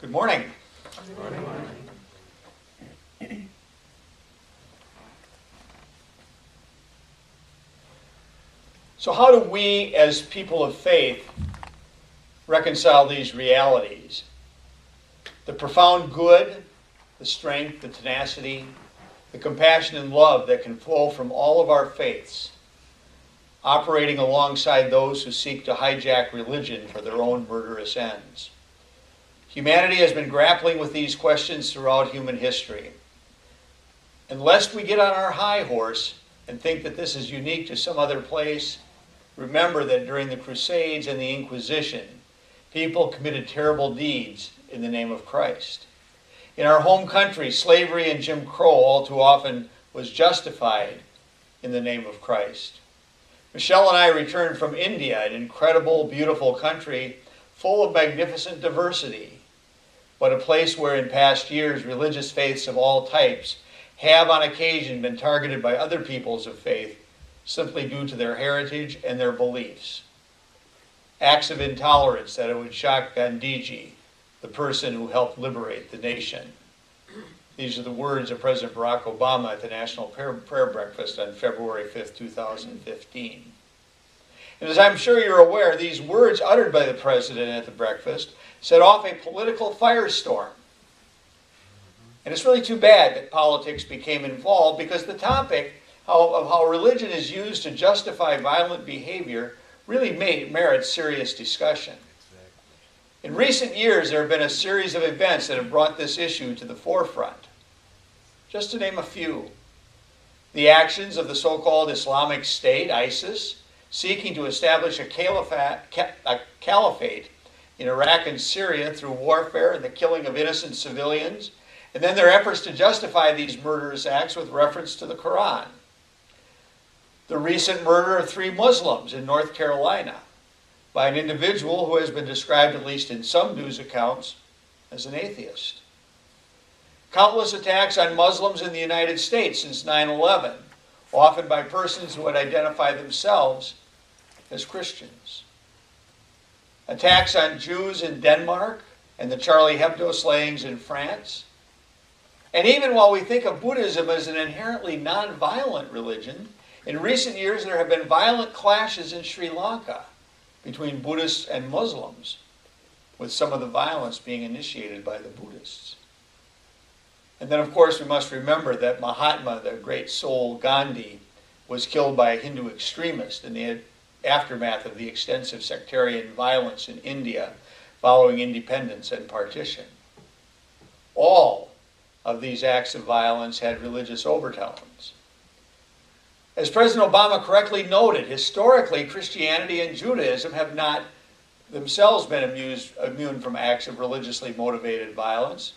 Good morning. Good morning. So how do we, as people of faith, reconcile these realities? The profound good, the strength, the tenacity, the compassion and love that can flow from all of our faiths, operating alongside those who seek to hijack religion for their own murderous ends. Humanity has been grappling with these questions throughout human history. And lest we get on our high horse and think that this is unique to some other place, remember that during the Crusades and the Inquisition, people committed terrible deeds in the name of Christ. In our home country, slavery and Jim Crow all too often was justified in the name of Christ. Michelle and I returned from India, an incredible, beautiful country full of magnificent diversity, but a place where in past years religious faiths of all types have on occasion been targeted by other peoples of faith simply due to their heritage and their beliefs. Acts of intolerance that it would shock Gandhiji, the person who helped liberate the nation. These are the words of President Barack Obama at the National Prayer Breakfast on February 5th, 2015. And as I'm sure you're aware, these words uttered by the President at the breakfast set off a political firestorm. And it's really too bad that politics became involved, because the topic of how religion is used to justify violent behavior really merits serious discussion. In recent years, there have been a series of events that have brought this issue to the forefront. Just to name a few. The actions of the so-called Islamic State, ISIS, seeking to establish a caliphate in Iraq and Syria through warfare and the killing of innocent civilians, and then their efforts to justify these murderous acts with reference to the Quran. The recent murder of 3 Muslims in North Carolina by an individual who has been described, at least in some news accounts, as an atheist. Countless attacks on Muslims in the United States since 9/11, often by persons who would identify themselves as Christians. Attacks on Jews in Denmark and the Charlie Hebdo slayings in France. And even while we think of Buddhism as an inherently non-violent religion, in recent years there have been violent clashes in Sri Lanka between Buddhists and Muslims, with some of the violence being initiated by the Buddhists. And then, of course, we must remember that Mahatma, the great soul Gandhi, was killed by a Hindu extremist in the aftermath of the extensive sectarian violence in India following independence and partition. All of these acts of violence had religious overtones. As President Obama correctly noted, historically, Christianity and Judaism have not themselves been immune from acts of religiously motivated violence.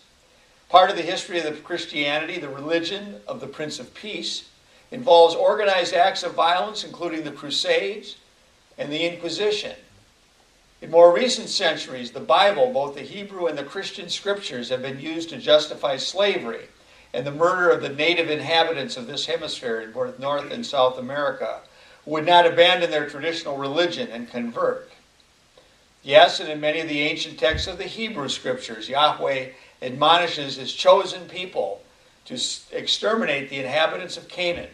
Part of the history of Christianity, the religion of the Prince of Peace, involves organized acts of violence, including the Crusades and the Inquisition. In more recent centuries, the Bible, both the Hebrew and the Christian scriptures, have been used to justify slavery and the murder of the native inhabitants of this hemisphere in both North and South America, who would not abandon their traditional religion and convert. Yes, and in many of the ancient texts of the Hebrew scriptures, Yahweh admonishes his chosen people to exterminate the inhabitants of Canaan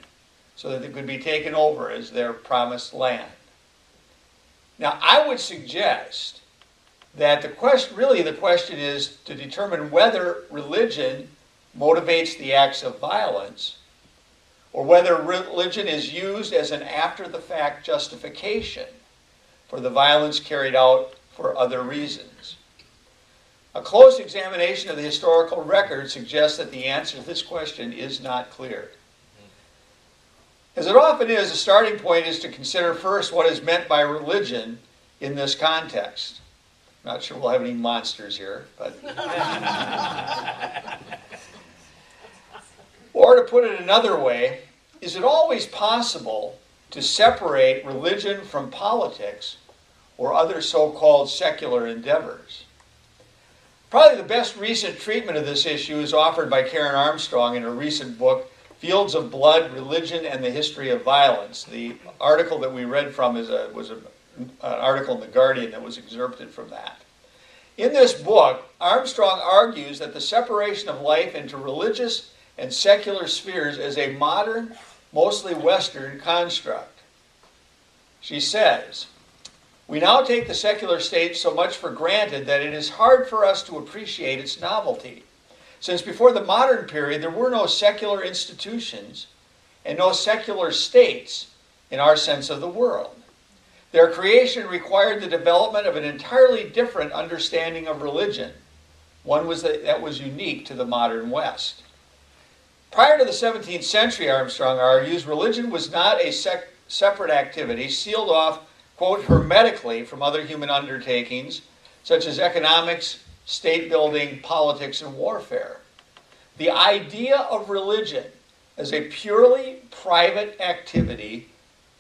so that they could be taken over as their promised land. Now, I would suggest that the question is to determine whether religion motivates the acts of violence, or whether religion is used as an after-the-fact justification for the violence carried out for other reasons. A close examination of the historical record suggests that the answer to this question is not clear. As it often is, the starting point is to consider first what is meant by religion in this context. I'm not sure we'll have any monsters here, but... Or to put it another way, is it always possible to separate religion from politics or other so-called secular endeavors? Probably the best recent treatment of this issue is offered by Karen Armstrong in her recent book, Fields of Blood, Religion and the History of Violence. The article that we read from was an article in The Guardian that was excerpted from that. In this book, Armstrong argues that the separation of life into religious and secular spheres is a modern, mostly Western construct. She says, "We now take the secular state so much for granted that it is hard for us to appreciate its novelty. Since before the modern period, there were no secular institutions and no secular states in our sense of the world. Their creation required the development of an entirely different understanding of religion, one that was unique to the modern West. Prior to the 17th century, Armstrong argues, religion was not a separate activity sealed off, quote, hermetically from other human undertakings, such as economics, state building, politics, and warfare. The idea of religion as a purely private activity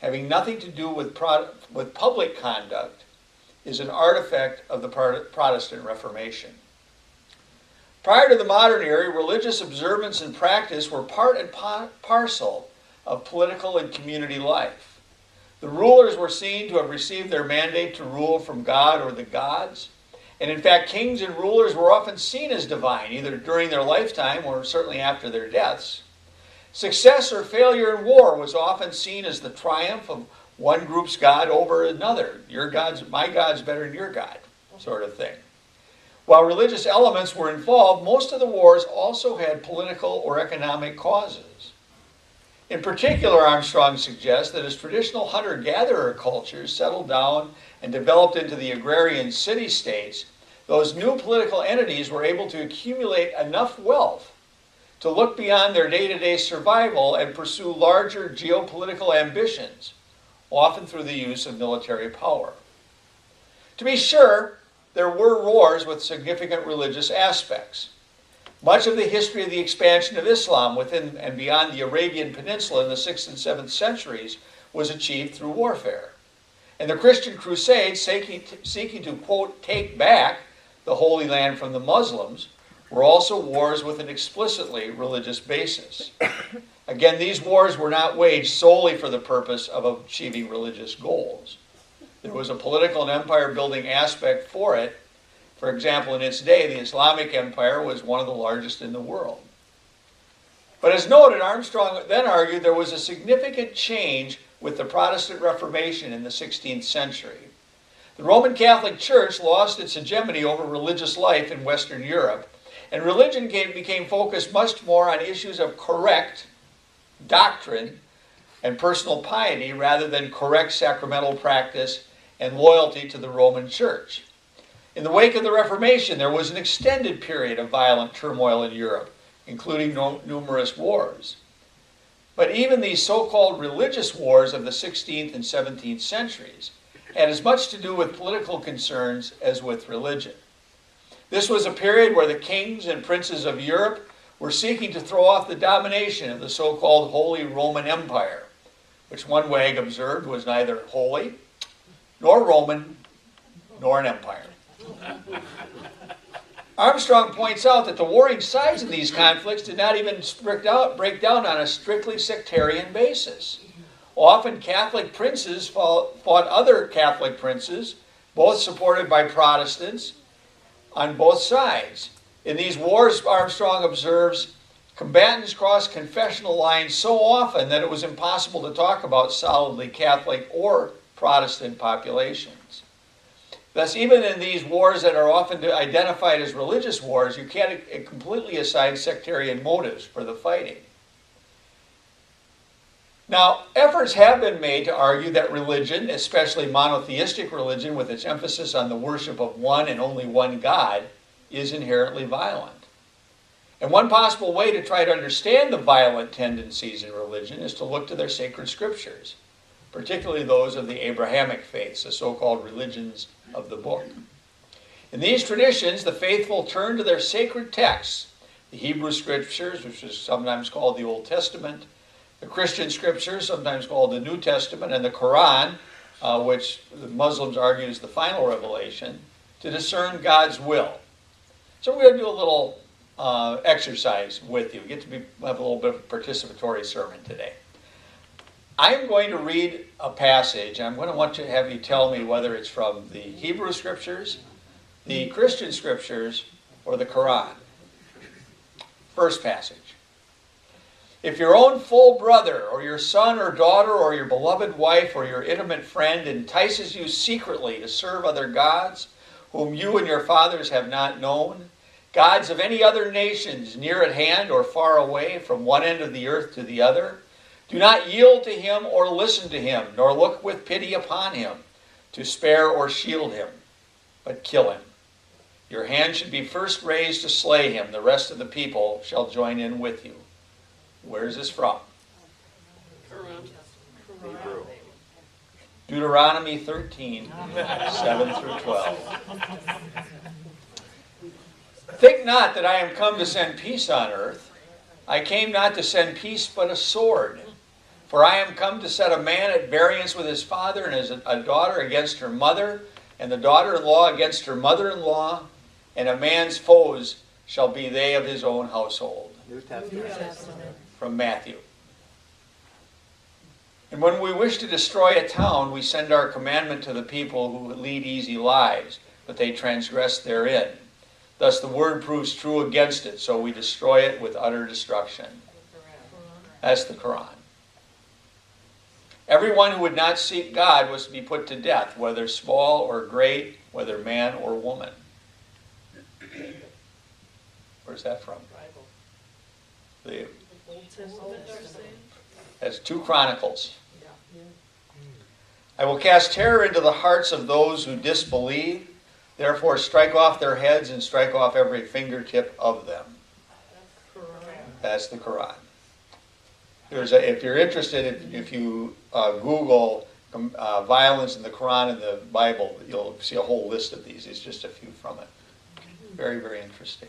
having nothing to do with public conduct is an artifact of the Protestant Reformation. Prior to the modern era, religious observance and practice were part and parcel of political and community life. The rulers were seen to have received their mandate to rule from God or the gods, and in fact, kings and rulers were often seen as divine, either during their lifetime or certainly after their deaths. Success or failure in war was often seen as the triumph of one group's God over another. My God's better than your God, sort of thing. While religious elements were involved, most of the wars also had political or economic causes. In particular, Armstrong suggests that as traditional hunter-gatherer cultures settled down and developed into the agrarian city-states, those new political entities were able to accumulate enough wealth to look beyond their day-to-day survival and pursue larger geopolitical ambitions, often through the use of military power. To be sure, there were wars with significant religious aspects. Much of the history of the expansion of Islam within and beyond the Arabian Peninsula in the 6th and 7th centuries was achieved through warfare. And the Christian Crusades, seeking to, quote, take back the Holy Land from the Muslims, were also wars with an explicitly religious basis. Again, these wars were not waged solely for the purpose of achieving religious goals. There was a political and empire-building aspect for it. For example, in its day, the Islamic Empire was one of the largest in the world. But as noted, Armstrong then argued there was a significant change with the Protestant Reformation in the 16th century. The Roman Catholic Church lost its hegemony over religious life in Western Europe, and religion became focused much more on issues of correct doctrine and personal piety rather than correct sacramental practice and loyalty to the Roman Church. In the wake of the Reformation, there was an extended period of violent turmoil in Europe, including numerous wars. But even these so-called religious wars of the 16th and 17th centuries had as much to do with political concerns as with religion. This was a period where the kings and princes of Europe were seeking to throw off the domination of the so-called Holy Roman Empire, which one wag observed was neither holy, nor Roman, nor an empire. Armstrong points out that the warring sides of these conflicts did not even break down on a strictly sectarian basis. Often Catholic princes fought other Catholic princes, both supported by Protestants, on both sides. In these wars, Armstrong observes, combatants crossed confessional lines so often that it was impossible to talk about solidly Catholic or Protestant populations. Thus, even in these wars that are often identified as religious wars, you can't completely assign sectarian motives for the fighting. Now, efforts have been made to argue that religion, especially monotheistic religion with its emphasis on the worship of one and only one God, is inherently violent. And one possible way to try to understand the violent tendencies in religion is to look to their sacred scriptures, particularly those of the Abrahamic faiths, the so-called religions of the book. In these traditions, the faithful turn to their sacred texts, the Hebrew scriptures, which is sometimes called the Old Testament, the Christian scriptures, sometimes called the New Testament, and the Quran, which the Muslims argue is the final revelation, to discern God's will. So we're going to do a little exercise with you. We get to have a little bit of a participatory sermon today. I'm going to read a passage, and I'm going to have you tell me whether it's from the Hebrew scriptures, The Christian scriptures or the Quran? First passage. If your own full brother or your son or daughter or your beloved wife or your intimate friend entices you secretly to serve other gods whom you and your fathers have not known, gods of any other nations near at hand or far away from one end of the earth to the other, do not yield to him or listen to him, nor look with pity upon him to spare or shield him, but kill him. Your hand should be first raised to slay him. The rest of the people shall join in with you. Where is this from? Deuteronomy 13, 7 through 12. Think not that I am come to send peace on earth. I came not to send peace, but a sword. For I am come to set a man at variance with his father, and a daughter against her mother, and the daughter-in-law against her mother-in-law, and a man's foes shall be they of his own household. New Testament. From Matthew. And when we wish to destroy a town, we send our commandment to the people who lead easy lives, but they transgress therein. Thus the word proves true against it, so we destroy it with utter destruction. That's the Quran. Everyone who would not seek God was to be put to death, whether small or great, whether man or woman. Where's that from? That's 2 Chronicles. I will cast terror into the hearts of those who disbelieve. Therefore strike off their heads and strike off every fingertip of them. That's the Quran. If you're interested, if you Google violence in the Quran and the Bible, you'll see a whole list of these. It's just a few from it. Very, very interesting.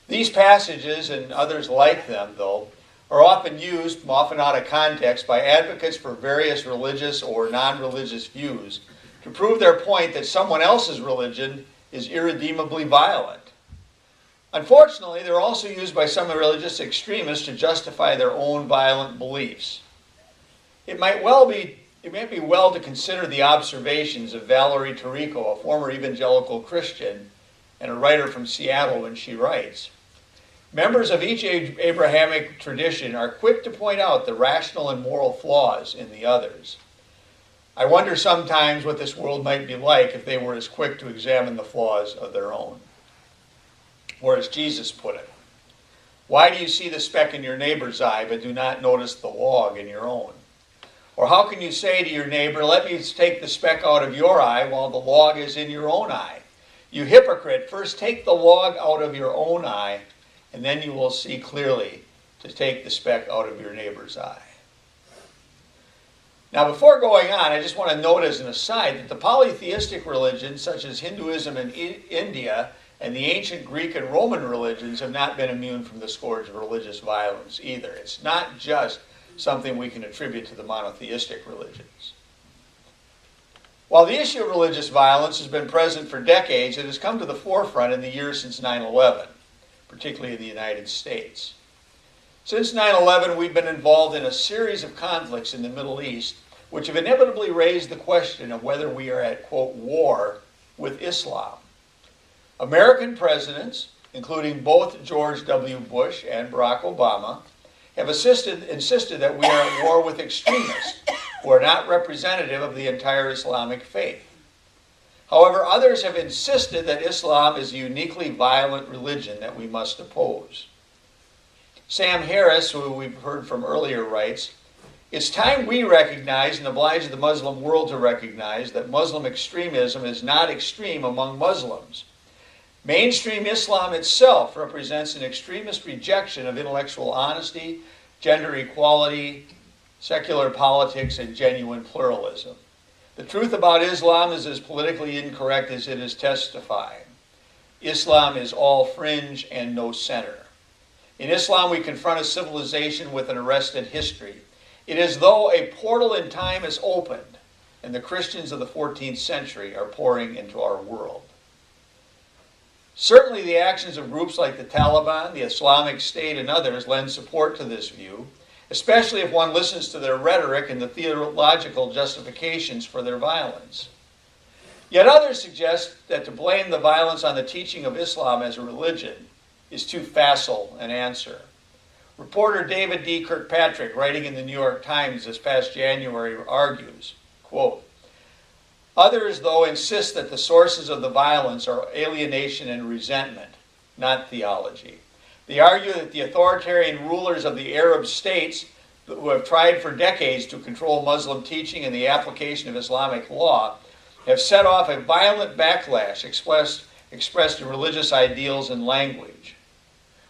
These passages and others like them, though, are often used, often out of context, by advocates for various religious or non-religious views to prove their point that someone else's religion is irredeemably violent. Unfortunately, they're also used by some religious extremists to justify their own violent beliefs. It might be well to consider the observations of Valerie Tarico, a former evangelical Christian and a writer from Seattle, when she writes, members of each Abrahamic tradition are quick to point out the rational and moral flaws in the others. I wonder sometimes what this world might be like if they were as quick to examine the flaws of their own. Or as Jesus put it, why do you see the speck in your neighbor's eye but do not notice the log in your own? Or how can you say to your neighbor, let me take the speck out of your eye while the log is in your own eye? You hypocrite, first take the log out of your own eye, and then you will see clearly to take the speck out of your neighbor's eye. Now, before going on, I just want to note as an aside that the polytheistic religions, such as Hinduism in India and the ancient Greek and Roman religions, have not been immune from the scourge of religious violence either. It's not just something we can attribute to the monotheistic religions. While the issue of religious violence has been present for decades, it has come to the forefront in the years since 9/11, particularly in the United States. Since 9/11, we've been involved in a series of conflicts in the Middle East, which have inevitably raised the question of whether we are at, quote, war with Islam. American presidents, including both George W. Bush and Barack Obama, have insisted that we are at war with extremists who are not representative of the entire Islamic faith. However, others have insisted that Islam is a uniquely violent religion that we must oppose. Sam Harris, who we've heard from earlier, writes, it's time we recognize and oblige the Muslim world to recognize that Muslim extremism is not extreme among Muslims. Mainstream Islam itself represents an extremist rejection of intellectual honesty, gender equality, secular politics, and genuine pluralism. The truth about Islam is as politically incorrect as it is testifying. Islam is all fringe and no center. In Islam, we confront a civilization with an arrested history. It is as though a portal in time is opened, and the Christians of the 14th century are pouring into our world. Certainly, the actions of groups like the Taliban, the Islamic State, and others lend support to this view, especially if one listens to their rhetoric and the theological justifications for their violence. Yet others suggest that to blame the violence on the teaching of Islam as a religion is too facile an answer. Reporter David D. Kirkpatrick, writing in the New York Times this past January, argues, quote, "Others, though, insist that the sources of the violence are alienation and resentment, not theology. They argue that the authoritarian rulers of the Arab states who have tried for decades to control Muslim teaching and the application of Islamic law have set off a violent backlash expressed in religious ideals and language.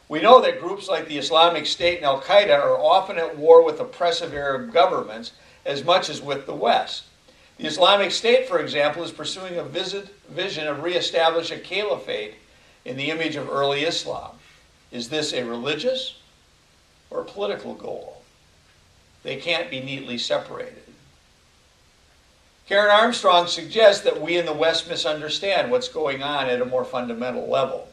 We know that groups like the Islamic State and Al-Qaeda are often at war with oppressive Arab governments as much as with the West. The Islamic State, for example, is pursuing a vision of reestablish a caliphate in the image of early Islam. Is this a religious or a political goal? They can't be neatly separated." Karen Armstrong suggests that we in the West misunderstand what's going on at a more fundamental level.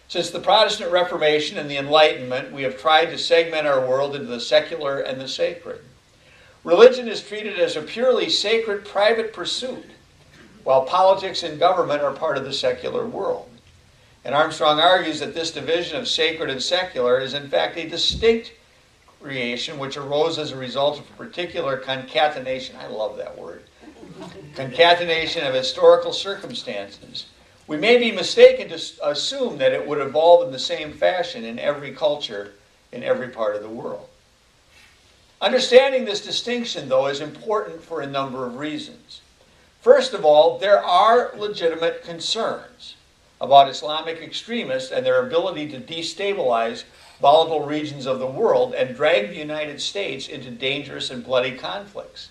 Since the Protestant Reformation and the Enlightenment, we have tried to segment our world into the secular and the sacred. Religion is treated as a purely sacred private pursuit, while politics and government are part of the secular world. And Armstrong argues that this division of sacred and secular is in fact a distinct creation which arose as a result of a particular concatenation, I love that word, concatenation of historical circumstances. We may be mistaken to assume that it would evolve in the same fashion in every culture, in every part of the world. Understanding this distinction, though, is important for a number of reasons. First of all, there are legitimate concerns about Islamic extremists and their ability to destabilize volatile regions of the world and drag the United States into dangerous and bloody conflicts.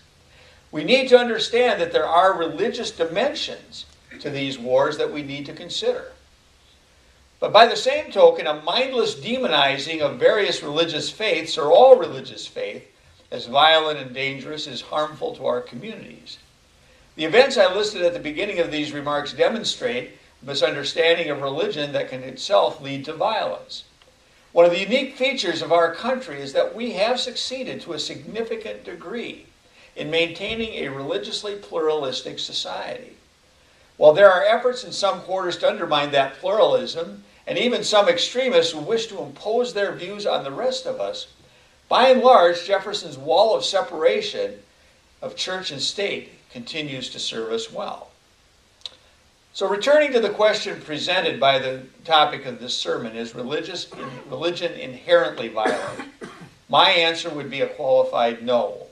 We need to understand that there are religious dimensions to these wars that we need to consider. But by the same token, a mindless demonizing of various religious faiths, or all religious faith, as violent and dangerous is harmful to our communities. The events I listed at the beginning of these remarks demonstrate a misunderstanding of religion that can itself lead to violence. One of the unique features of our country is that we have succeeded to a significant degree in maintaining a religiously pluralistic society. While there are efforts in some quarters to undermine that pluralism, and even some extremists who wish to impose their views on the rest of us, by and large, Jefferson's wall of separation of church and state continues to serve us well. So returning to the question presented by the topic of this sermon, is religion inherently violent? My answer would be a qualified no.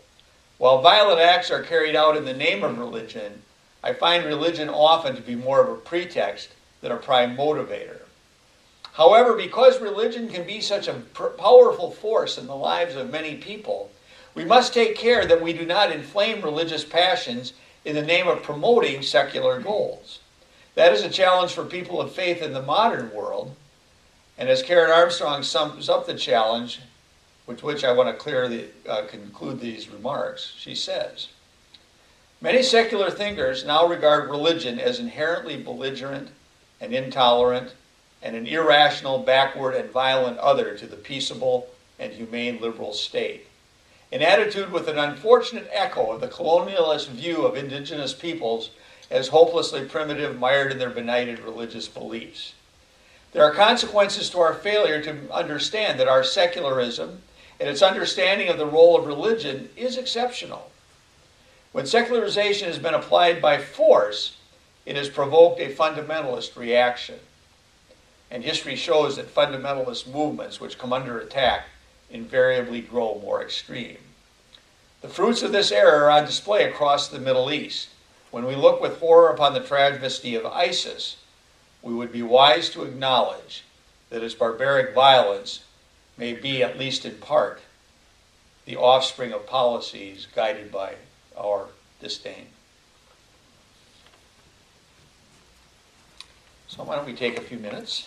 While violent acts are carried out in the name of religion, I find religion often to be more of a pretext than a prime motivator. However, because religion can be such a powerful force in the lives of many people, we must take care that we do not inflame religious passions in the name of promoting secular goals. That is a challenge for people of faith in the modern world, and as Karen Armstrong sums up the challenge, with which I want to clearly conclude these remarks, she says, "Many secular thinkers now regard religion as inherently belligerent and intolerant and an irrational, backward, and violent other to the peaceable and humane liberal state. An attitude with an unfortunate echo of the colonialist view of indigenous peoples as hopelessly primitive, mired in their benighted religious beliefs. There are consequences to our failure to understand that our secularism and its understanding of the role of religion is exceptional. When secularization has been applied by force, it has provoked a fundamentalist reaction. And history shows that fundamentalist movements which come under attack invariably grow more extreme. The fruits of this error are on display across the Middle East. When we look with horror upon the travesty of ISIS, we would be wise to acknowledge that its barbaric violence may be, at least in part, the offspring of policies guided by our disdain." So why don't we take a few minutes